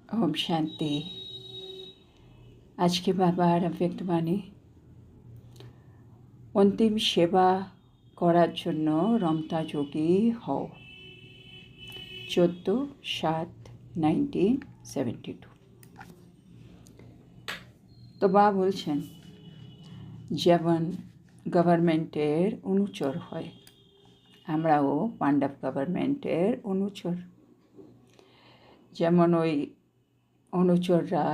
ओम शांति। आज के बाबार अव्यक्तबाणी অন্তিম সেবা করার জন্য রমতা যোগী হও। 14/7/1972। তো বাবা বলছেন, যেমন গভর্নমেন্টের অনুচর হয়, আমরাও পাণ্ডব গভর্নমেন্টের অনুচর। যেমন ওই অনুচররা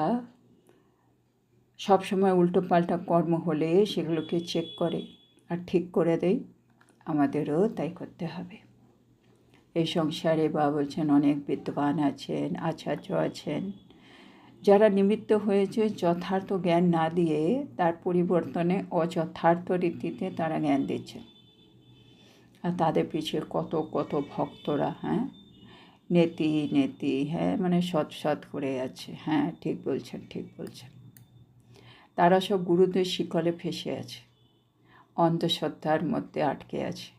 সবসময় উল্টোপাল্টা কর্ম হলে সেগুলোকে চেক করে আর ঠিক করে দেয়, আমাদেরও তাই করতে হবে। এই সংসারে বাবা বলছেন অনেক বিদ্বান আছেন, আচার্য আছেন, যারা নিমিত্ত হয়েছে যথার্থ জ্ঞান না দিয়ে তার পরিবর্তনে অযথার্থ রীতিতে তারা জ্ঞান দিচ্ছে। আর তাদের পিছিয়ে কত কত ভক্তরা নেতি নেতি মানে সৎ করে আছে। ঠিক বলছেন, ঠিক বলছেন। তারা সব গুরুদের শিকলে ফেসে আছে, অন্ধশ্রদ্ধার মধ্যে আটকে আছে।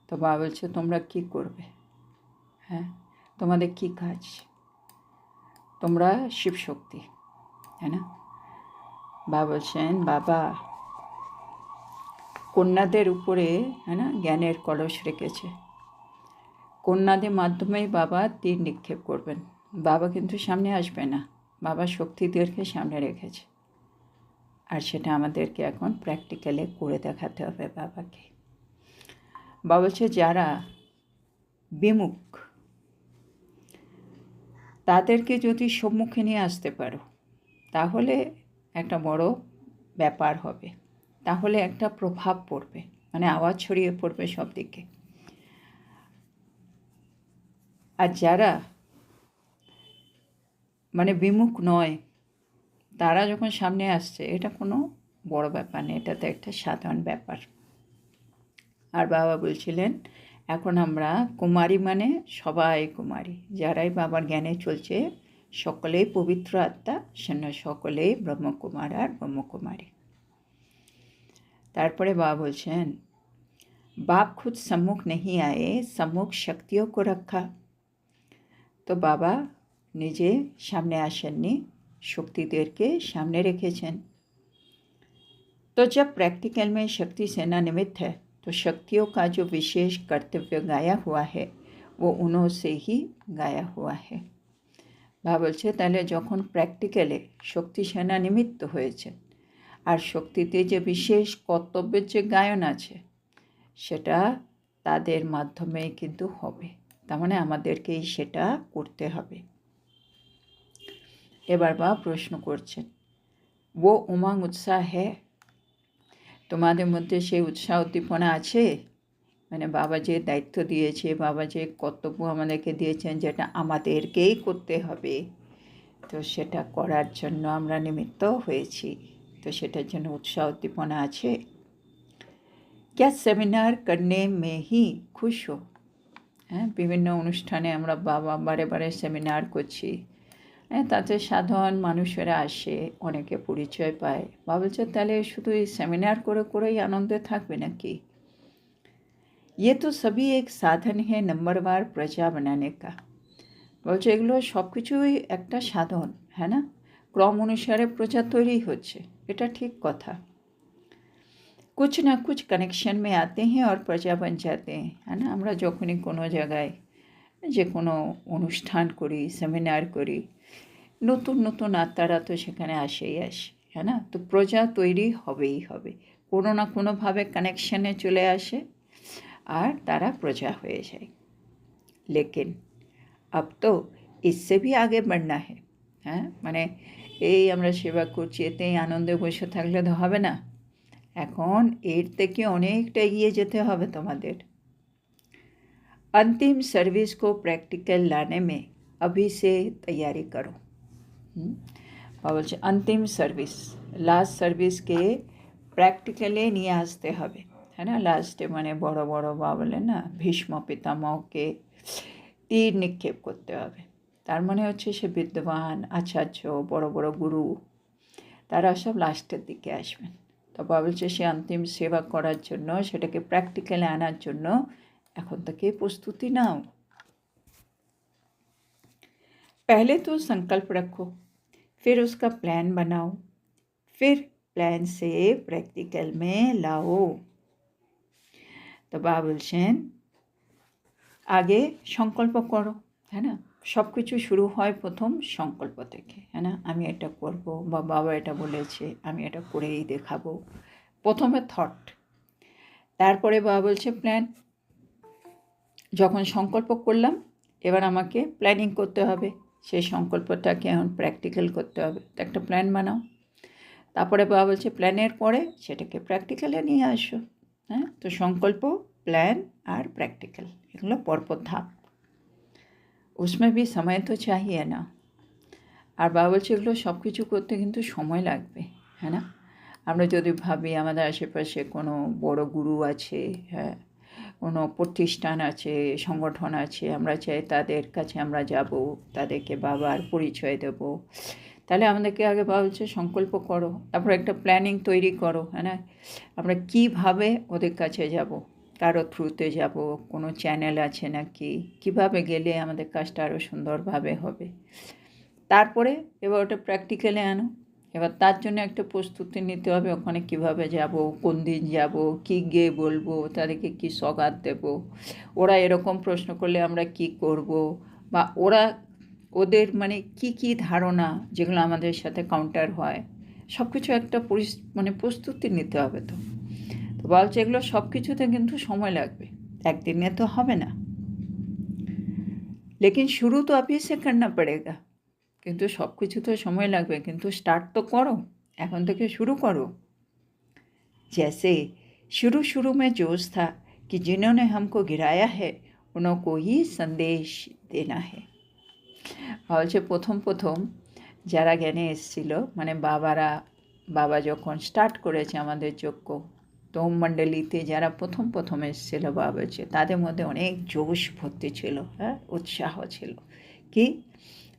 তো বাবা বলছে তোমরা কি করবে? তোমাদের কি কাজ? তোমরা শিবশক্তি, না? বাবা বলছেন বাবা কন্যাদের উপরে জ্ঞানের কলস রেখেছে। কন্যাদের মাধ্যমেই বাবা তীর নিক্ষেপ করবেন। বাবা কিন্তু সামনে আসবে না, বাবা শক্তিদেরকে সামনে রেখেছে। আর সেটা আমাদেরকে এখন প্র্যাকটিক্যালে করে দেখাতে হবে বাবাকে। বাবা বলছে যারা বিমুখ তাদেরকে যদি সম্মুখে নিয়ে আসতে পারো তাহলে একটা বড় ব্যাপার হবে, তাহলে একটা প্রভাব পড়বে, মানে আওয়াজ ছড়িয়ে পড়বে সব দিকে। আর যারা মানে বিমুখ নয় তারা যখন সামনে আসছে, এটা কোনো বড় ব্যাপার নেই, এটা তো একটা সাধারণ ব্যাপার। আর বাবা বলছিলেন এখন আমরা কুমারী, মানে সবাই কুমারী, যারাই বাবার জ্ঞানে চলছে সকলেই পবিত্র আত্মা, সকলেই ব্রহ্মকুমার আর ব্রহ্মকুমারী। তারপরে বাবা বলছেন बाप खुद सम्मुख नहीं आए, सम्मुख शक्तियों को रखा। তো বাবা নিজে সামনে আসেননি, শক্তিদেরকে সামনে রেখেছেন। तो जब प्रैक्टिकल में शक्ति सेना निमित्त है तो शक्तियों का जो विशेष कर्तव्य गाया हुआ है वो उन्हों से ही गाया हुआ है। বাবা বলছে তাহলে যখন প্র্যাকটিক্যালে শক্তি সেনা নিমিত্ত হয়েছে আর শক্তিতে যে বিশেষ কর্তব্যের যে গায়ন আছে সেটা তাদের মাধ্যমেই কিন্তু হবে, তার মানে আমাদেরকেই সেটা করতে হবে। এবার বাবা প্রশ্ন করছেন, ও উমং উৎসাহ হ্যাঁ, তোমাদের মধ্যে সেই উৎসাহ উদ্দীপনা আছে? মানে বাবা যে দায়িত্ব দিয়েছে, বাবা যে কর্তব্য আমাদেরকে দিয়েছেন যেটা আমাদেরকেই করতে হবে, তো সেটা করার জন্য আমরা নিমিত্ত হয়েছি, তো সেটার জন্য উৎসাহ উদ্দীপনা আছে? क्या সেমিনার করনে মে হি খুশ হো? বিভিন্ন অনুষ্ঠানে আমরা বাবা বারে বারে সেমিনার করছি, তাতে সাধারণ মানুষেরা আসে, অনেকে পরিচয় পায়। বাবা বলছে তাহলে শুধু এই সেমিনার করে করেই আনন্দে থাকবে নাকি? ये तो सभी एक साधन है नंबरवार प्रजा बनाने का। বলছে এগুলো সব কিছুই একটা সাধন, না? ক্রম অনুসারে প্রজা তৈরি হচ্ছে, এটা ঠিক কথা। कुछ ना कुछ कनेक्शन में आते हैं और प्रजा बन जाते हैं, है ना? আমরা যখনই কোনো জায়গায় যে কোনো অনুষ্ঠান করি, সেমিনার করি, নতুন নতুন আত্মারা তো সেখানে আসেই আসে, না? তো প্রজা তৈরি হবেই হবে, কোনো না কোনোভাবে কানেকশানে চলে আসে আর তারা প্রজা হয়ে যায়। लेकिन अब तो इससे भी आगे बढ़ना है। মানে এই আমরা সেবা করছি, এতেই আনন্দে বসে থাকলে তো হবে না, এখন এর থেকে অনেকটা এগিয়ে যেতে হবে তোমাদের। अंतिम सर्विस को प्रैक्टिकल लाने में अभी से तैयारी करो। বলছে अंतिम सर्विस, লাস্ট সার্ভিসকে প্র্যাকটিক্যালে নিয়ে আসতে হবে, না? লাস্টে মানে বড় বড় বাবা বলেন না, ভীষ্ম পিতামহকে তীর নিক্ষেপ করতে হবে। তার মানে হচ্ছে সে বিদ্বান আচার্য, বড় বড় গুরু, তারা সব লাস্টের দিকে আসবেন। তো বাবা বলছে সে অন্তিম সেবা করার জন্য, সেটাকে প্র্যাকটিক্যালে আনার জন্য এখন থেকে প্রস্তুতি নাও। पहले तो संकल्प रखो, फिर उसका प्लान बनाओ, फिर প্ল্যান से প্র্যাকটিক্যাল में लाओ। তো বাবা বলছেন আগে সংকল্প করো, হ্যাঁ না? সব কিছু শুরু হয় প্রথম সংকল্প থেকে, হ্যাঁ না? আমি এটা করব, বা বাবা এটা বলেছে আমি এটা করেই দেখাবো, প্রথমে থট, তারপরে বাবা বলছে প্ল্যান। যখন সংকল্প করলাম এবার আমাকে প্ল্যানিং করতে হবে, সেই সংকল্পটাকে এখন প্র্যাকটিক্যাল করতে হবে, তো একটা প্ল্যান বানাও। তারপরে বাবা বলছে প্ল্যানের পরে সেটাকে প্র্যাকটিক্যালে নিয়ে আসো, হ্যাঁ? তো সংকল্প, প্ল্যান আর প্র্যাকটিক্যাল এগুলো পরপর ধাপ। उसमें भी समय तो चाहिए না। আর বাবা বলছে এগুলো সব কিছু করতে কিন্তু সময় লাগবে, হ্যাঁ না? আমরা যদি ভাবি আমাদের আশেপাশে কোনো বড় গুরু আছে, হ্যাঁ, কোনো প্রতিষ্ঠান আছে, সংগঠন আছে, আমরা চাই তাদের কাছে আমরা যাব, তাদেরকে বাবার পরিচয় দেব, তাহলে আমাদেরকে আগে বাবা বলছে সংকল্প করো, তারপর একটা প্ল্যানিং তৈরি করো, হ্যাঁ না? আমরা কীভাবে ওদের কাছে যাব, কারো থ্রুতে যাব, কোনো চ্যানেল আছে নাকি, কীভাবে গেলে আমাদের কাজটা আরও সুন্দরভাবে হবে। তারপরে এবার ওটা প্র্যাকটিক্যালে আনো। এবার তার জন্য একটা প্রস্তুতি নিতে হবে, ওখানে কীভাবে যাব, কোন দিন যাব, কী গিয়ে বলবো, তাদেরকে কী সওগাত দেব, ওরা এরকম প্রশ্ন করলে আমরা কি করব, বা ওরা ওদের মানে কি ধারণা যেগুলো আমাদের সাথে কাউন্টার হয়, সব কিছু একটা প্রস্তুতি নিতে হবে। তো বলছে এগুলো সব কিছুতে কিন্তু সময় লাগবে, একদিনে তো হবে না, লেকিন শুরু তো अभी से करना पड़ेगा। কিন্তু সব কিছু তো সময় লাগবে, কিন্তু স্টার্ট তো করো, এখন থেকে শুরু করো। जैसे शुरू में जोश था कि जिन्होंने हमको गिराया है उनको ही संदेश देना है। বলছে প্রথম যারা জ্ঞানে এসেছিল, মানে বাবা যখন স্টার্ট করেছে আমাদের যজ্ঞ, তো মণ্ডলীতে যারা প্রথম এসেছিল বাবা বলছে তাদের মধ্যে অনেক জোশ ভর্তি ছিল, হ্যাঁ, উৎসাহ ছিল, কি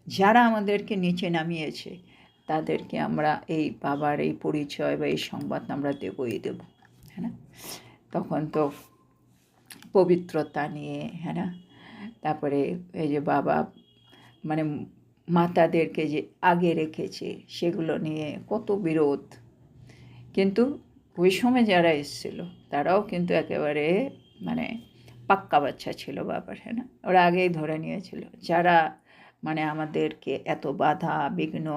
যারা আমাদেরকে নিচে নামিয়েছে তাদেরকে আমরা এই বাবার এই পরিচয় বা এই সংবাদ আমরা দেবই দেব, হ্যাঁ না? তখন তো পবিত্রতা নিয়ে, হ্যাঁ না, তারপরে এই যে বাবা মানে মাতাদেরকে যে আগে রেখেছে সেগুলো নিয়ে কত বিরোধ, কিন্তু ওই সময় যারা এসেছিল তারাও কিন্তু একেবারে মানে পাক্কা বাচ্চা ছিল বাবার, হ্যাঁ না? ওরা আগেই ধরে নিয়েছিল যারা মানে আমাদেরকে এত বাধা বিঘ্ন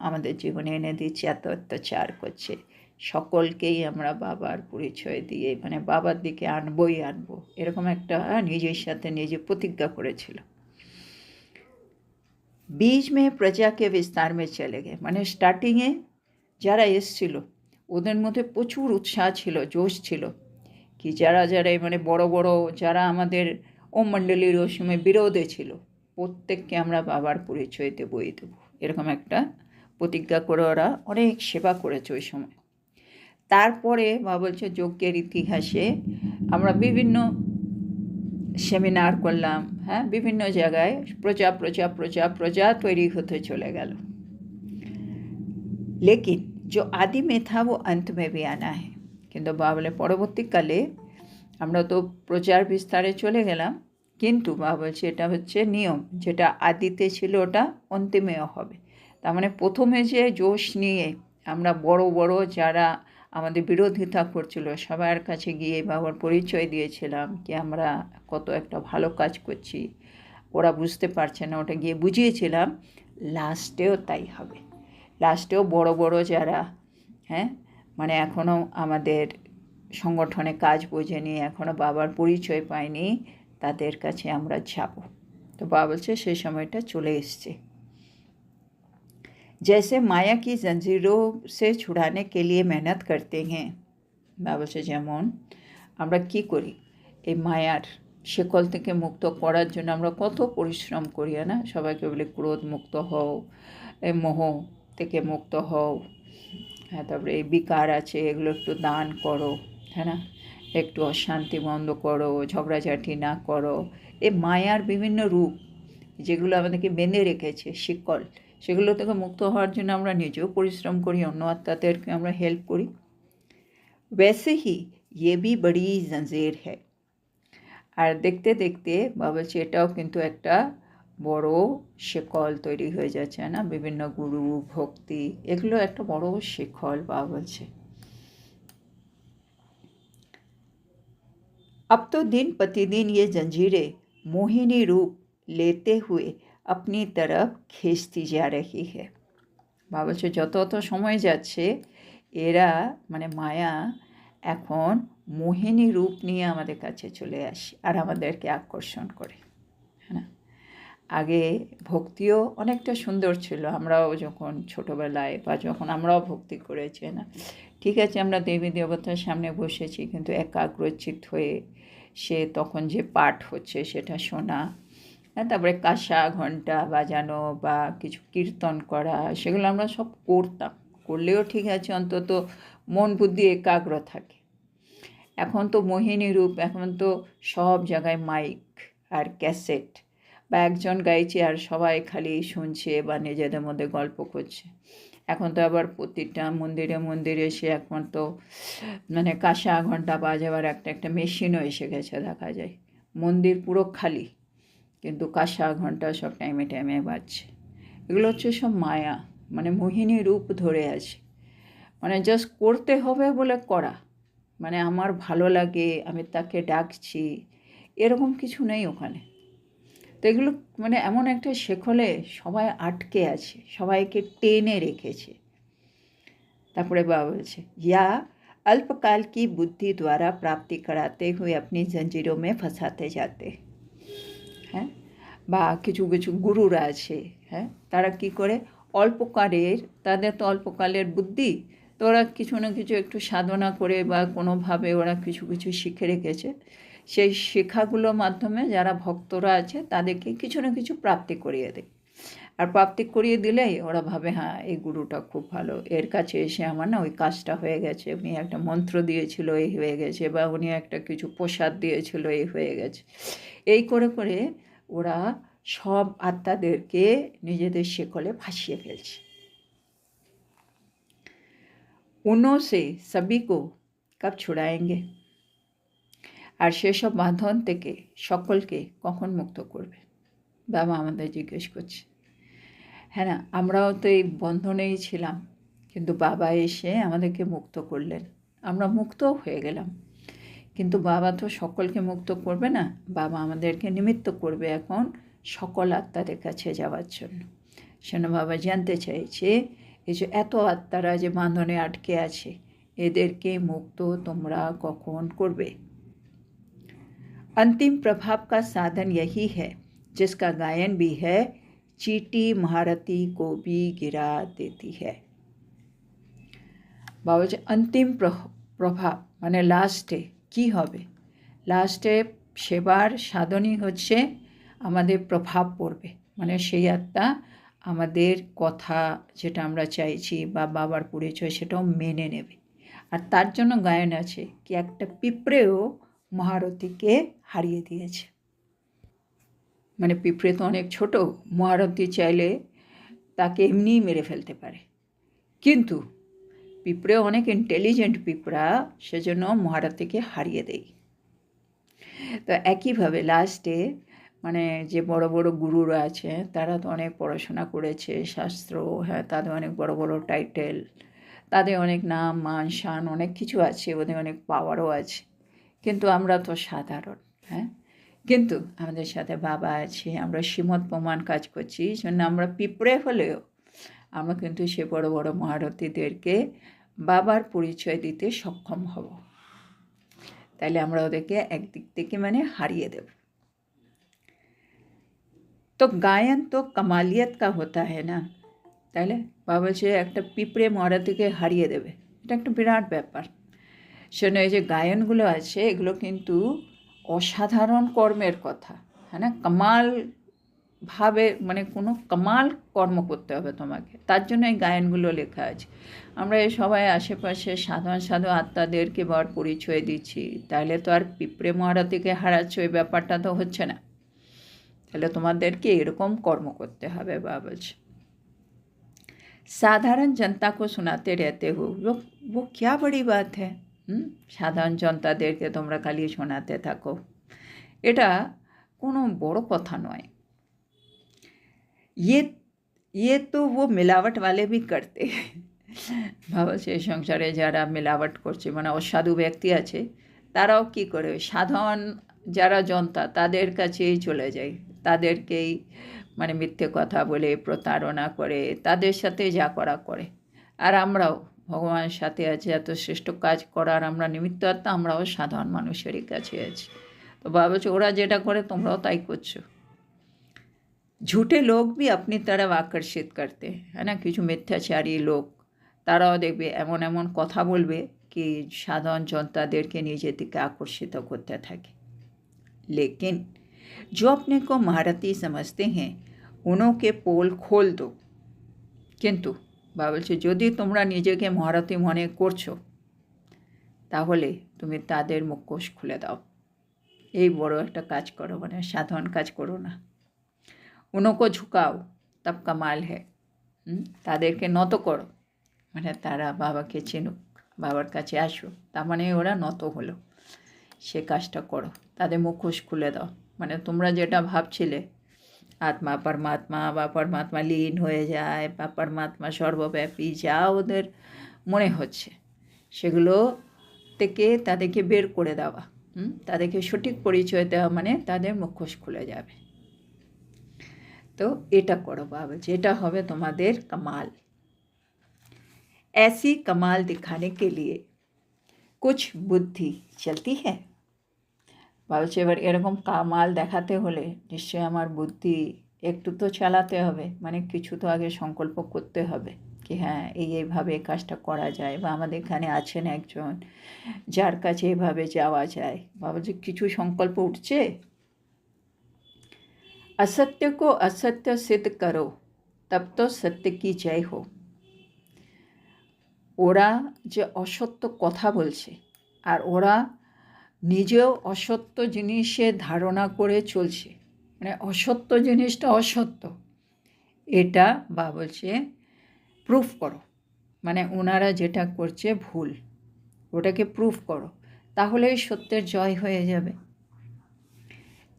আমাদের জীবনে এনে দিচ্ছে, এত অত্যাচার করছে, সকলকেই আমরা বাবার পরিচয় দিয়ে মানে বাবার দিকে আনবই আনবো, এরকম একটা নিজের সাথে নিজে প্রতিজ্ঞা করেছিল। बीच में प्रजा के विस्तार में चले गए, মানে স্টার্টিংয়ে যারা এসছিল ওদের মধ্যে প্রচুর উৎসাহ ছিল, জোশ ছিল, কি যারা মানে বড় যারা আমাদের ওম মণ্ডলীর ওই সময় বিরোধে ছিল প্রত্যেককে আমরা বাবার পরিচয় দেবই দেবো, এরকম একটা প্রতিজ্ঞা করে ওরা অনেক সেবা করেছে ওই সময়। তারপরে বাবা বলছে যজ্ঞের ইতিহাসে আমরা বিভিন্ন সেমিনার করলাম, হ্যাঁ, বিভিন্ন জায়গায় প্রজা তৈরি হতে চলে গেল, लेकिन जो आदि में था वो अंत में भी आना है। কিন্তু বাবা বলে পরবর্তীকালে আমরা তো প্রচার বিস্তারে চলে গেলাম, কিন্তু বাবা বলছে এটা হচ্ছে নিয়ম, যেটা আদিতে ছিল ওটা অন্তিমেও হবে। তার মানে প্রথমে যে জোশ নিয়ে আমরা বড় যারা আমাদের বিরোধিতা করছিল সবার কাছে গিয়ে বাবার পরিচয় দিয়েছিলাম কি আমরা কত একটা ভালো কাজ করছি, ওরা বুঝতে পারছে না, ওটা গিয়ে বুঝিয়েছিলাম, লাস্টেও তাই হবে। লাস্টেও বড় যারা, হ্যাঁ, মানে এখনও আমাদের সংগঠনে কাজ বোঝেনি, এখনও বাবার পরিচয় পায়নি, তাদের কাছে আমরা যাব। তো বাবা বলছে সেই সময়টা চলে এসছে। जैसे माया की जंजीरों से छुड़ाने के लिए मेहनत करते हैं, বাবা বলছে যেমন আমরা কি করি এই মায়ার শেকল থেকে মুক্ত করার জন্য আমরা কত পরিশ্রম করি, না? সবাইকে বলি ক্রোধ মুক্ত হও, এই মোহ থেকে মুক্ত হও, হ্যাঁ, তারপরে এই বিকার আছে এগুলো একটু দান করো, হ্যাঁ না, একটু অশান্তি বন্ধ করো, ঝগড়াঝাটি না করো, এই মায়ার বিভিন্ন রূপ যেগুলো আমাদেরকে বেঁধে রেখেছে শিকল, সেগুলো থেকে মুক্ত হওয়ার জন্য আমরা নিজেও পরিশ্রম করি, অন্য আত্মাদেরকে আমরা হেল্প করি। वैसे ही ये भी बड़ी जंजीर है। আর দেখতে বাবা বলছে এটাও কিন্তু একটা বড় শিকল তৈরি হয়ে যাচ্ছে না, বিভিন্ন গুরু ভক্তি, এগুলো একটা বড় শিকল বাবা বলছে। अब तो दिन प्रतिदिन ये जंजीरें मोहिनी रूप लेते हुए अपनी तरफ खींचती जा रही है। বাবা বলছে যত যত সময় যাচ্ছে এরা মানে মায়া এখন মোহিনী রূপ নিয়ে আমাদের কাছে চলে আসে আর আমাদেরকে আকর্ষণ করে, হ্যাঁ না। আগে ভক্তিও অনেকটা সুন্দর ছিল, আমরাও যখন ছোটোবেলায় বা যখন আমরাও ভক্তি করেছি না, ঠিক আছে আমরা দেবী দেবতার সামনে বসেছি, কিন্তু একাগ্রচিত হয়ে সে তখন যে পাঠ হচ্ছে সেটা শোনা, হ্যাঁ, তারপরে কাঁসা ঘণ্টা বাজানো বা কিছু কীর্তন করা, সেগুলো আমরা সব করতাম, করলেও ঠিক আছে অন্তত মন বুদ্ধি একাগ্র থাকে। এখন তো মোহিনী রূপ, এখন তো সব জায়গায় মাইক আর ক্যাসেট, বা একজন গাইছে আর সবাই খালি শুনছে বা নিজেদের মধ্যে গল্প করছে। এখন তো আবার প্রতিটা মন্দিরে মন্দিরে সে এখন তো মানে কাঁসা ঘণ্টা বাজাবার একটা একটা মেশিনও এসে গেছে, দেখা যায় মন্দির পুরো খালি, কিন্তু কাঁসা ঘণ্টা সব টাইমে টাইমে বাজছে। এগুলো হচ্ছে সব মায়া, মানে মোহিনী রূপ ধরে আছে, মানে জাস্ট করতে হবে বলে করা, মানে আমার ভালো লাগে আমি তাকে ডাকছি, এরকম কিছু নেই ওখানে। তো এগুলো মানে এমন একটা শেকলে সবাই আটকে আছে, সবাইকে টেনে রেখেছে। তারপরে বাবা বলছে ইয়া अल्पकाल की बुद्धि द्वारा प्राप्ति कराते हुए अपनी जंजीरों में फंसाते जाते। হ্যাঁ, বা কিছু কিছু গুরুরা আছে, হ্যাঁ, তারা কি করে অল্পকালের, তাদের তো অল্পকালের বুদ্ধি, তো ওরা কিছু না কিছু একটু সাধনা করে বা কোনোভাবে ওরা কিছু কিছু শিখে রেখেছে, সেই শেখাগুলোর মাধ্যমে যারা ভক্তরা আছে তাদেরকে কিছু না কিছু প্রাপ্তি করিয়ে দেয়। আর প্রাপ্তি করিয়ে দিলেই ওরা ভাবে হ্যাঁ এই গুরুটা খুব ভালো, এর কাছে এসে আমার না ওই কাজটা হয়ে গেছে, উনি একটা মন্ত্র দিয়েছিল এই হয়ে গেছে, বা উনি একটা কিছু প্রসাদ দিয়েছিল এই হয়ে গেছে। এই করে করে ওরা সব আত্মাদেরকে নিজেদের শেকলে ভাসিয়ে ফেলছে। उनों से सभी को कब छुड़ाएंगे, আর সেসব বাঁধন থেকে সকলকে কখন মুক্ত করবে, বাবা আমাদের জিজ্ঞেস করছে। হ্যাঁ না, আমরাও তো এই বন্ধনেই ছিলাম, কিন্তু বাবা এসে আমাদেরকে মুক্ত করলেন, আমরা মুক্তও হয়ে গেলাম, কিন্তু বাবা তো সকলকে মুক্ত করবে না, বাবা আমাদেরকে নিমিত্ত করবে এখন সকল আত্মাদের কাছে যাওয়ার জন্য। সেজন্য বাবা জানতে চাইছে এই যে এত আত্মারা যে বাঁধনে আটকে আছে এদেরকে মুক্ত তোমরা কখন করবে। अंतिम प्रभाव का साधन यही है जिसका गायन भी है, चीटी महारथी को भी गिरा देती है। বাবা বলছে অন্তিম প্রভাব মানে লাস্টে কি হবে, লাস্টে সেবার সাধনই হচ্ছে আমাদের প্রভাব পড়বে, মানে সেই আত্মা আমাদের কথা যেটা আমরা চাইছি বা বাবার পরিচয় সেটাও মেনে নেবে। আর তার জন্য গায়ন আছে কি একটা পিঁপড়েও মহারথীকে হারিয়ে দিয়েছে, মানে পিঁপড়ে তো অনেক ছোট, মহারথী চাইলে তাকে এমনিই মেরে ফেলতে পারে, কিন্তু পিঁপড়ে অনেক ইন্টেলিজেন্ট পিঁপড়া, সেজন্য মহারথীকে হারিয়ে দেয়। তো একইভাবে লাস্টে মানে যে বড় বড় গুরুরা আছে তারা তো অনেক পড়াশোনা করেছে শাস্ত্র, হ্যাঁ, তাদের অনেক বড় বড় টাইটেল, তাদের অনেক নাম মান শান অনেক কিছু আছে, ওদের অনেক পাওয়ারও আছে, কিন্তু আমরা তো সাধারণ, হ্যাঁ, কিন্তু আমাদের সাথে বাবা আছে, আমরা শ্রীমৎ প্রমাণ কাজ করছি, জন্য আমরা পিঁপড়ে হলেও আমরা কিন্তু সে বড় বড় মহারথীদেরকে বাবার পরিচয় দিতে সক্ষম হব, তাহলে আমরা ওদেরকে একদিক থেকে মানে হারিয়ে দেব। তো গায়ন তো কামালিয়ত কা হতা হ্যায় না, তাহলে বাবা বলছে একটা পিঁপড়ে মহারথীকে হারিয়ে দেবে, এটা একটা বিরাট ব্যাপার। শোনো এই যে গায়নগুলো আছে এগুলো কিন্তু অসাধারণ কর্মের কথা, হ্যাঁ না, কামাল ভাবে মানে কোনো কামাল কর্ম করতে হবে তোমাকে, তার জন্য এই গায়নগুলো লেখা আছে। আমরা এই সবাই আশেপাশে সাধারণ সাধারণ আত্মাদেরকে বার পরিচয় দিচ্ছি, তাহলে তো আর পিঁপড়ে মহারথীকে হারাচ্ছ এই ব্যাপারটা তো হচ্ছে না, তাহলে তোমাদেরকে এরকম কর্ম করতে হবে। বাবা বলছে সাধারণ जनता को सुनाते रहते हो वो क्या बड़ी बात है, সাধারণ জনতাদেরকে তোমরা খালি শোনাতে থাকো, এটা কোনো বড় কথা নয়। ये ये तो वो मिलावट वाले भी करते हैं। ভাবা সেই সংসারে যারা মিলাवट করছে মানে অসাধু ব্যক্তি আছে তারাও কি করে সাধারণ যারা জনতা তাদের কাছেই চলে যায়, তাদেরকেই মানে মিথ্যে কথা বলে প্রতারণা করে তাদের সাথে যা করা করে। আর আমরাও ভগবানের সাথে আছি, এত শ্রেষ্ঠ কাজ করার আমরা নিমিত্ত আত্মা, আমরাও সাধারণ মানুষেরই কাছে আছি। তো ভাবছো ওরা যেটা করে তোমরাও তাই করছো। झूठे लोग भी अपनी तरफ आकर्षित करते हैं, है ना, কিছু মিথ্যাচারী লোক তারাও দেখবে এমন এমন কথা বলবে কি সাধারণ জনতাদেরকে নিজের দিকে আকর্ষিত করতে থাকে। लेकिन जो अपने को महारथी समझते हैं उन्हों के पोल खोल दो। কিন্তু বলছে যদি তোমরা নিজেকে মহারথী মনে করছো তাহলে তুমি তাদের মুখোশ খুলে দাও। এই বড় একটা কাজ করো, মানে সাধারণ কাজ করো না। উनको ঝুঁকাও তব কামাল है, তাদেরকে নত করো, মানে তারা বাবাকে চিনুক, বাবার কাছে আসো, তার মানে ওরা নত হলো, সে কাজটা করো। তাদের মুখোশ খুলে দাও, মানে তোমরা যেটা ভাবছিলে আত্মা পরমাত্মা বা পরমাত্মা লীন হয়ে যায় বা পরমাত্মা সর্বব্যাপী যা ওদের মনে হচ্ছে সেগুলো থেকে তাদেরকে বের করে দেওয়া, তাদেরকে সঠিক পরিচয় দেওয়া, মানে তাদের মুখোশ খুলে যাবে। তো এটা করো বাবা, যেটা হবে তোমাদের कमाल। ऐसी कमाल दिखाने के लिए कुछ बुद्धि चलती है। ভাবছে এবার এরকম কামাল দেখাতে হলে নিশ্চয়ই আমার বুদ্ধি একটু তো চালাতে হবে, মানে কিছু তো আগে সংকল্প করতে হবে কি হ্যাঁ এইভাবে এই কাজটা করা যায়, বা আমাদের এখানে আছেন একজন যার কাছে এভাবে যাওয়া যায়। ভাবছে কিছু সংকল্প উঠছে। असत्य को असत्य सिद्ध करो तब तो सत्य की जय हो। ওরা যে অসত্য কথা বলছে আর ওরা নিজেও অসত্য জিনিসে ধারণা করে চলছে, মানে অসত্য জিনিসটা অসত্য এটা বা বলছে প্রুফ করো, মানে ওনারা যেটা করছে ভুল ওটাকে প্রুফ করো, তাহলেই সত্যের জয় হয়ে যাবে।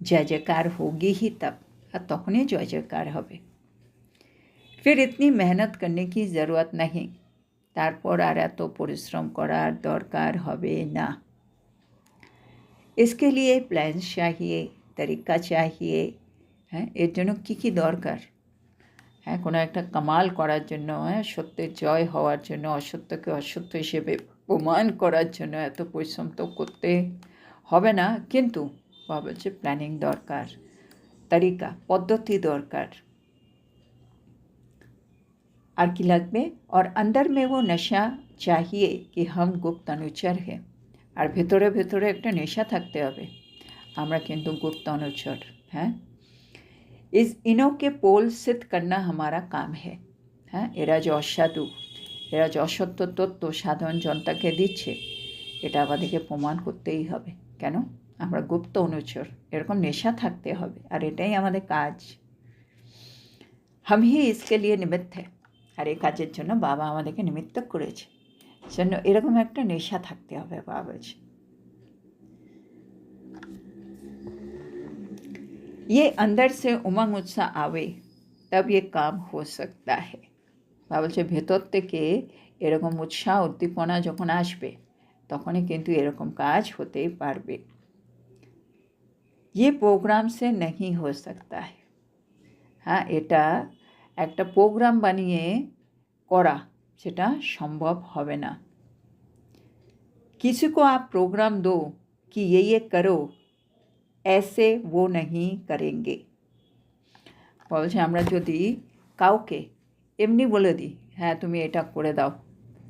जय जयकार होगी ही तब, আর তখনই জয় জয়কার হবে। फिर इतनी मेहनत करने की ज़रूरत नहीं, তারপর আর এত পরিশ্রম করার দরকার হবে না। इसके लिए प्लान चाहिए, तरीका चाहिए। হ্যাঁ, এর জন্য কী কী দরকার? হ্যাঁ, কোনো একটা কামাল করার জন্য, হ্যাঁ সত্যের জয় হওয়ার জন্য, অসত্যকে অসত্য হিসেবে প্রমাণ করার জন্য এত পরিশ্রম তো করতে হবে না, কিন্তু বলছে প্ল্যানিং দরকার, तरीका पद्धति दरकार। और की लगबे और अंदर में वो नशा चाहिए कि हम गुप्त अनुचर हैं, और भेतरे भेतरे एक नेशा थकते हबे आमरा किन्तु गुप्त अनुचर। हाँ, इस इनों के पोल सिद्ध करना हमारा काम है। हाँ, एरा जो असाधु एरा जो असत्य तत्व साधारण जनता के दिच्छे এটা আমাদেরকে প্রমাণ করতেই হবে। কেন? আমরা গুপ্ত অনুচর, এরকম নেশা থাকতে হবে, আর এটাই আমাদের কাজ। हम ही इसके लिए निमित्त है, আর এই কাজের জন্য বাবা আমাদেরকে নিমিত্ত করেছে, জন্য এরকম একটা নেশা থাকতে হবে বাবা। ये अंदर से उमंग उत्साह आवे तब ये काम हो सकता है। বাবা বলছে ভেতর থেকে এরকম উৎসাহ উদ্দীপনা যখন আসবে তখনই কিন্তু এরকম কাজ হতেই পারবে। ये प्रोग्राम से नहीं हो सकता है। हाँ, এটা একটা প্রোগ্রাম বানিয়ে করা সেটা সম্ভব হবে না। किसी को आप प्रोग्राम दो कि ये करो, ऐसे वो नहीं करेंगे। বলছে আমরা যদি কাউকে এমনি বলে দিই হ্যাঁ তুমি এটা করে দাও,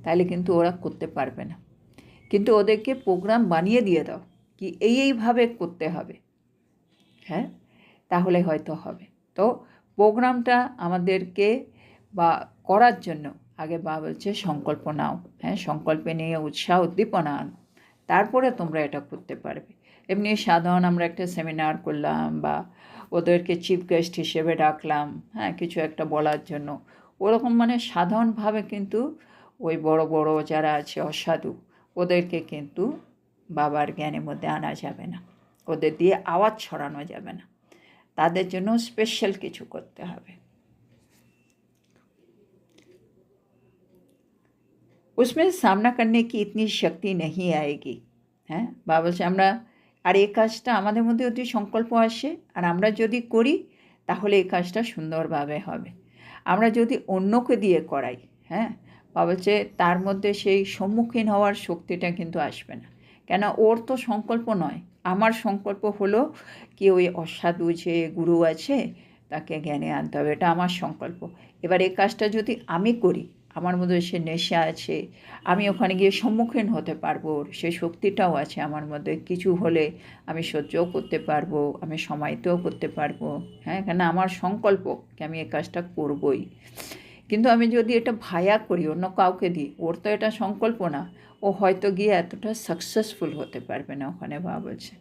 তাহলে কিন্তু ওরা করতে পারবে না। কিন্তু ওদেরকে প্রোগ্রাম বানিয়ে দিয়ে দাও কি এইভাবে করতে হবে, হ্যাঁ তাহলে হয়তো হবে। তো প্রোগ্রামটা আমাদেরকে বা করার জন্য আগে বা বলছে সংকল্প নাও, হ্যাঁ সংকল্পে নিয়ে উৎসাহ উদ্দীপনা আনো, তারপরে তোমরা এটা করতে পারবে। এমনি সাধারণ আমরা একটা সেমিনার করলাম বা ওদেরকে চিফ গেস্ট হিসেবে ডাকলাম, হ্যাঁ কিছু একটা বলার জন্য, ওরকম মানে সাধারণভাবে কিন্তু ওই বড় বড় যারা আছে অসাধু ওদেরকে কিন্তু বাবার জ্ঞানের মধ্যে আনা যাবে না, ওদের দিয়ে আওয়াজ ছড়ানো যাবে না, তাদের জন্য স্পেশাল কিছু করতে হবে। उसमें सामना करने की इतनी शक्ति नहीं आएगी। হ্যাঁ, বা বলছে আমরা আর এই কাজটা আমাদের মধ্যে যদি সংকল্প আসে আর আমরা যদি করি তাহলে এই কাজটা সুন্দরভাবে হবে। আমরা যদি অন্যকে দিয়ে করাই, হ্যাঁ, বা বলছে তার মধ্যে সেই সম্মুখীন হওয়ার শক্তিটা কিন্তু আসবে না। কেন, ওর তো সংকল্প নয়, আমার সংকল্প হলো কি ওই অসাধু যে গুরু আছে তাকে জ্ঞানে আনতে হবে, এটা আমার সংকল্প। এবার এই কাজটা যদি আমি করি, আমার মধ্যে সে নেশা আছে, আমি ওখানে গিয়ে সম্মুখীন হতে পারবো, সে শক্তিটাও আছে আমার মধ্যে, কিছু হলে আমি সহ্যও করতে পারবো, আমি সমায়িতও করতে পারবো, হ্যাঁ, কেন আমার সংকল্প কি আমি এই কাজটা করবই। কিন্তু আমি যদি এটা ভায়া করি অন্য কাউকে দিই, ওর তো এটা সংকল্প না, ও হয়তো গিয়ে এতটা সাকসেসফুল হতে পারবে না ওখানে। বা বলছে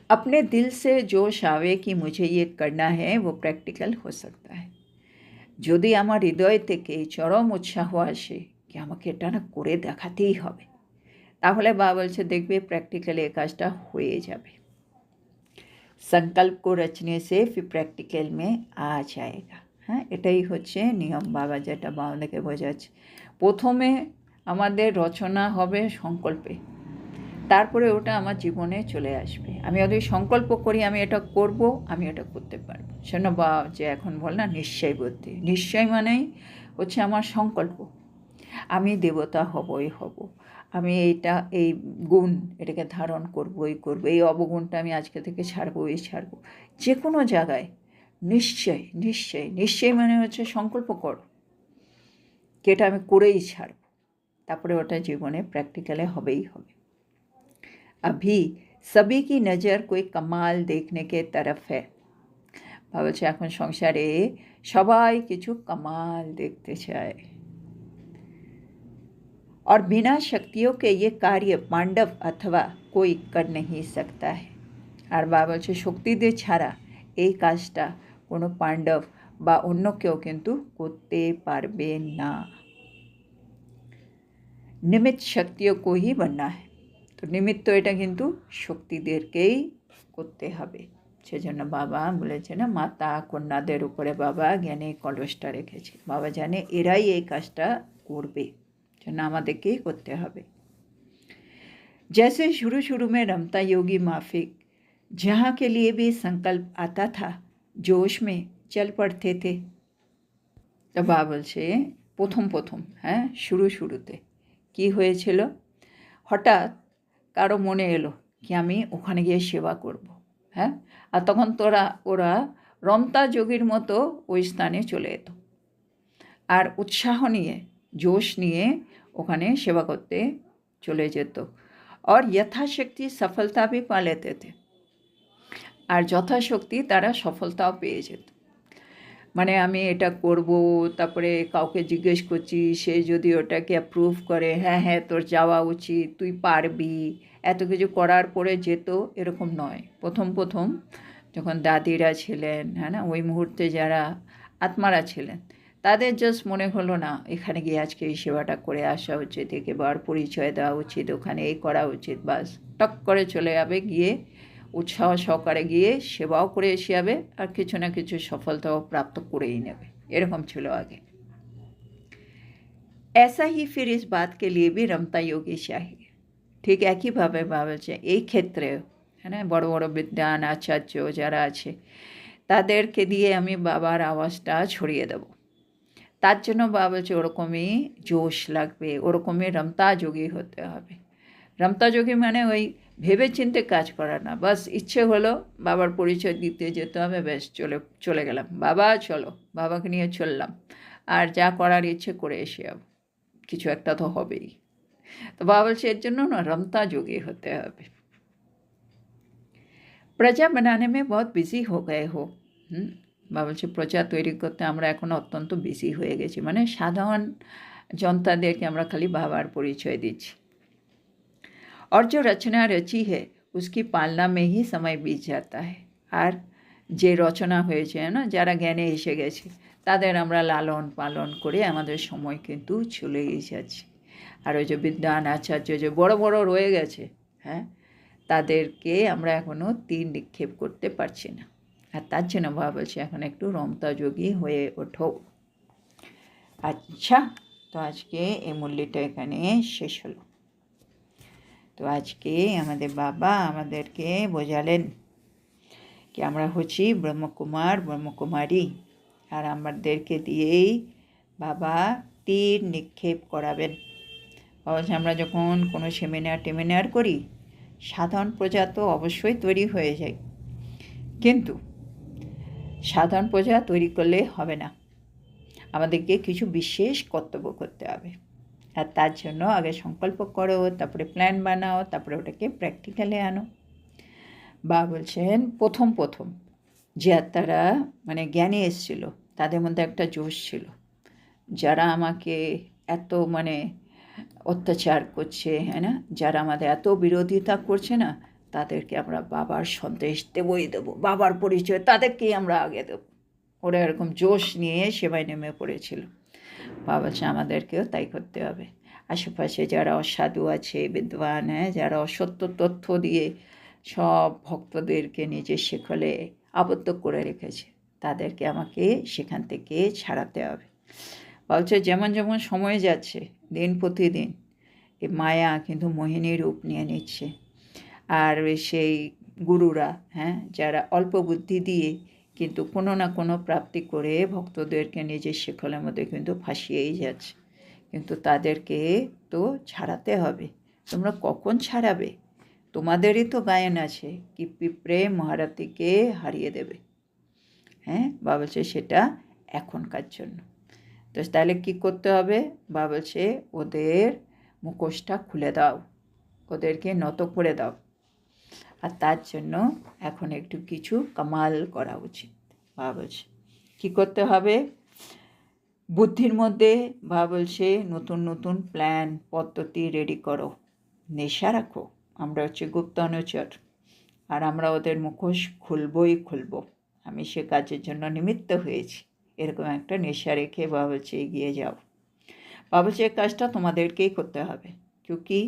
अपने दिल से जोश आवे कि मुझे ये करना है वो प्रैक्टिकल हो सकता है। যদি আমার হৃদয় থেকে চরম উৎসাহ আসে কি আমাকে এটা না করে দেখাতেই হবে, তাহলে বা বলছে দেখবে প্র্যাকটিক্যালি এই কাজটা হয়ে যাবে। संकल्प को रचने से फिर प्रैक्टिकल में आ जाएगा। হ্যাঁ, এটাই হচ্ছে নিয়ম। বাবা যেটা বাবাকে বোঝাচ্ছে, প্রথমে আমাদের রচনা হবে সংকল্পে, তারপরে ওটা আমার জীবনে চলে আসবে। আমি যদি সংকল্প করি আমি এটা করব, আমি এটা করতে পারবো। শোনো বা যে এখন বল না নিশ্চয় বুদ্ধি, নিশ্চয় মানেই হচ্ছে আমার সংকল্প, আমি দেবতা হবই হব, আমি এইটা এই গুণ এটাকে ধারণ করবই করবো, এই অবগুণটা আমি আজকে থেকে ছাড়বই ছাড়বো। যে কোনো জায়গায় নিশ্চয় নিশ্চয় নিশ্চয় মানে হচ্ছে সংকল্প করো কি এটা আমি করেই ছাড়বো, তারপরে ওটা জীবনে প্র্যাকটিক্যালে হবেই হবে। अभी सभी की नज़र कोई कमाल देखने के तरफ है। ভাবছে এখন সংসারে সবাই কিছু কামাল দেখতে চায়। और बिना शक्तियों के ये कार्य पांडव अथवा कोई कर नहीं सकता है। আর বা বলছে শক্তিদের ছাড়া এই কাজটা কোনো পাণ্ডব বা অন্য কেউ কিন্তু করতে পারবে না। নিমিত্ত শক্তিও को ही बनना है। তো নিমিত্ত এটা কিন্তু শক্তিদেরকেই করতে হবে। সেজন্য বাবা বলেছে না, মাতা কন্যাদের উপরে বাবা জ্ঞানে কলসটা রেখেছে। বাবা জানে এরাই এই কাজটা করবে, জন্য আমাদেরকেই করতে হবে। जैसे शुरू शुरू में रमता योगी माफिक जहाँ के लिए भी संकल्प आता था जोश में चल पड़ते थे। তো বাবা বলছে প্রথম প্রথম, হ্যাঁ, শুরুতে কি হয়েছিল, হঠাৎ কারো মনে এলো কি আমি ওখানে গিয়ে সেবা করব, হ্যাঁ, আর তখন ওরা রমতা যোগীর মতো ওই স্থানে চলে যেত আর উৎসাহ নিয়ে জোশ নিয়ে ওখানে সেবা করতে চলে যেত। और यथाशक्ति सफलता भी पा लेते थे, আর যথাশক্তি তারা সফলতাও পেয়ে যেত। মানে আমি এটা করব, তারপরে কাউকে জিজ্ঞেস করছি, সে যদি ওটাকে অ্যাপ্রুভ করে, হ্যাঁ হ্যাঁ তোর যাওয়া উচিত, তুই পারবি, এত কিছু করার পরে যেত, এরকম নয়। প্রথম প্রথম যখন দাদিরা ছিলেন, হ্যাঁ না, ওই মুহূর্তে যারা আত্মারা ছিলেন, তাদের জাস্ট মনে হলো না এখানে গিয়ে আজকে এই সেবাটা করে আসা উচিত, একেবার পরিচয় দেওয়া উচিত, ওখানে এই করা উচিত, বাস টক করে চলে যাবে, গিয়ে উৎসাহ সহকারে গিয়ে সেবাও করে এসে যাবে আর কিছু না কিছু সফলতাও প্রাপ্ত করেই নেবে, এরকম ছিল আগে। ऐसा ही फिर इस बात के लिए भी रमता योगी चाहिए। ঠিক একইভাবে ভাবছে এই ক্ষেত্রে, হ্যাঁ, বড় বড় বিদ্বান আচার্য যারা আছে তাদেরকে দিয়ে আমি বাবার আওয়াজটা ছড়িয়ে দেব। তার জন্য বাবা বলছে ওরকমই জোশ লাগবে, ওরকমই রমতা যোগী হতে হবে। রমতা যোগী মানে ওই ভেবে চিন্তে কাজ করা না, বাস ইচ্ছে হলো বাবার পরিচয় দিতে যেতে হবে, ব্যাস চলে গেলাম, বাবা চলো, বাবাকে নিয়ে চললাম, আর যা করার ইচ্ছে করে এসে যাব, কিছু একটা তো হবেই। তো বাবা বলছে এর জন্য না রমতা যোগী হতে হবে। প্রজা বানানে মে বহুত বিজি হো গয়ে হো। বাবা বলছে প্রজা তৈরি করতে আমরা এখন অত্যন্ত বিজি হয়ে গেছি, মানে সাধারণ জনতাদেরকে আমরা খালি বাবার পরিচয় দিচ্ছি। और जो रचना रची है उसकी पालना में ही समय बीत जाता है। আর যে রচনা হয়েছে না, যারা জ্ঞানে এসে গেছে তাদের আমরা লালন পালন করে আমাদের সময় কিন্তু চলেই যাচ্ছে। আর ওই যে বিদ্বান আচার্য যে বড় বড় রয়ে গেছে, হ্যাঁ, তাদেরকে আমরা এখনও তীর নিক্ষেপ করতে পারছি না। আর তার জন্য বাবা বলছে এখন একটু রমতা যোগী হয়ে ওঠো। আচ্ছা, তো আজকে এই মুরলিটা এখানে শেষ হলো। তো আজকে আমাদের বাবা আমাদেরকে বোঝালেন কি আমরা হচ্ছি ব্রহ্মকুমার ব্রহ্মকুমারী, আর আমাদেরকে দিয়েই বাবা তীর নিক্ষেপ করাবেন। অবশ্য আমরা যখন কোনো সেমিনার করি সাধারণ প্রজা তো অবশ্যই তৈরি হয়ে যায়, কিন্তু সাধারণ প্রজা তৈরি করলে হবে না, আমাদেরকে কিছু বিশেষ কর্তব্য করতে হবে। আর তার জন্য আগে সংকল্প করো, তারপরে প্ল্যান বানাও, তারপরে ওটাকে প্র্যাকটিক্যালে আনো। বা বলছেন প্রথম যে আত্মারা মানে জ্ঞানে এসেছিল তাদের মধ্যে একটা জোশ ছিল, যারা আমাকে এত মানে অত্যাচার করছে, হ্যাঁ না, যারা আমাদের এত বিরোধিতা করছে না, তাদেরকে আমরা বাবার সন্দেশ দেবই দেবো, বাবার পরিচয় তাদেরকেই আমরা আগে দেবো। ওরা এরকম জোশ নিয়ে সেবায় নেমে পড়েছিল। বাবা বলছে আমাদেরকেও তাই করতে হবে। আশেপাশে যারা অসাধু আছে, বিদ্বান, যারা অসত্য তথ্য দিয়ে সব ভক্তদেরকে নিজের শেকলে আবদ্ধ করে রেখেছে, তাদেরকে আমাকে সেখান থেকে ছাড়াতে হবে। বলছে যেমন যেমন সময় যাচ্ছে দিন প্রতিদিন এই মায়া কিন্তু মোহিনী রূপ নিয়ে নিচ্ছে, আর সেই গুরুরা যারা অল্প বুদ্ধি দিয়ে কিন্তু কোনো না কোনো প্রাপ্তি করে ভক্তদেরকে নিজের শেকলের মধ্যে কিন্তু ফাঁসিয়েই যাচ্ছে, কিন্তু তাদেরকে তো ছাড়াতে হবে। তোমরা কখন ছাড়াবে? তোমাদেরই তো গায়ন আছে কি পিঁপড়ে মহারাতিকে হারিয়ে দেবে। বাবা বলছে সেটা এখনকার জন্য। তো তাহলে কী করতে হবে? বাবা বলছে ওদের মুখোশটা খুলে দাও, ওদেরকে নত করে দাও, আর তার জন্য এখন একটু কিছু কামাল করা উচিত। বাবা বলছে কী করতে হবে? বুদ্ধির মধ্যে বাবা বলছে নতুন নতুন প্ল্যান পদ্ধতি রেডি করো, নেশা রাখো, আমরা হচ্ছে গুপ্ত অনুচর, আর আমরা ওদের মুখোশ খুলব। আমি সে কাজের জন্য নিমিত্ত হয়েছি, এরকম একটা নেশা রেখে বাবা বলছে এগিয়ে যাও। বাবা বলছে এই কাজটা তোমাদেরকেই করতে হবে, ক্योंकि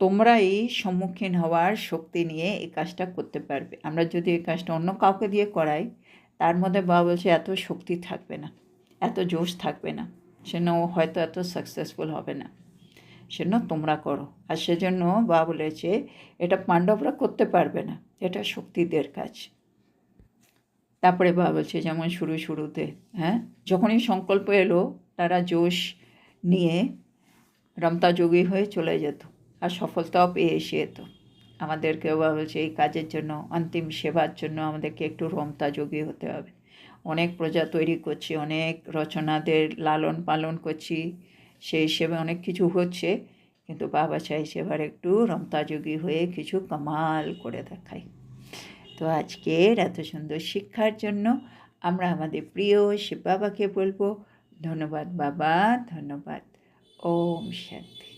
তোমরাই সম্মুখীন হওয়ার শক্তি নিয়ে এই কাজটা করতে পারবে। আমরা যদি এই কাজটা অন্য কাউকে দিয়ে করাই, তার মধ্যে বাবা বলছে এত শক্তি থাকবে না, এত জোশ থাকবে না, সেজন্য ও হয়তো এত সাকসেসফুল হবে না। সেজন্য তোমরা করো। আর সেজন্য বাবা বলেছে এটা পাণ্ডবরা করতে পারবে না, এটা শক্তিদের কাজ। তারপরে বাবা বলছে যেমন শুরুতে যখনই সংকল্প এলো তারা জোশ নিয়ে রমতা যোগী হয়ে চলে যেত, আর সফলতাও পেয়ে এসে যেত। আমাদেরকে বাবা বলছে এই কাজের জন্য, অন্তিম সেবার জন্য আমাদেরকে একটু রমতা যোগী হতে হবে। অনেক প্রজা তৈরি করছি, অনেক রচনাদের লালন পালন করছি, সেই হিসেবে অনেক কিছু হচ্ছে, কিন্তু বাবা চাইছে এবার একটু রমতা যোগী হয়ে কিছু কামাল করে দেখাই। তো আজকের এত সুন্দর শিক্ষার জন্য আমরা আমাদের প্রিয় শিব বাবাকে বলবো ধন্যবাদ বাবা, ধন্যবাদ। ওম শান্তি।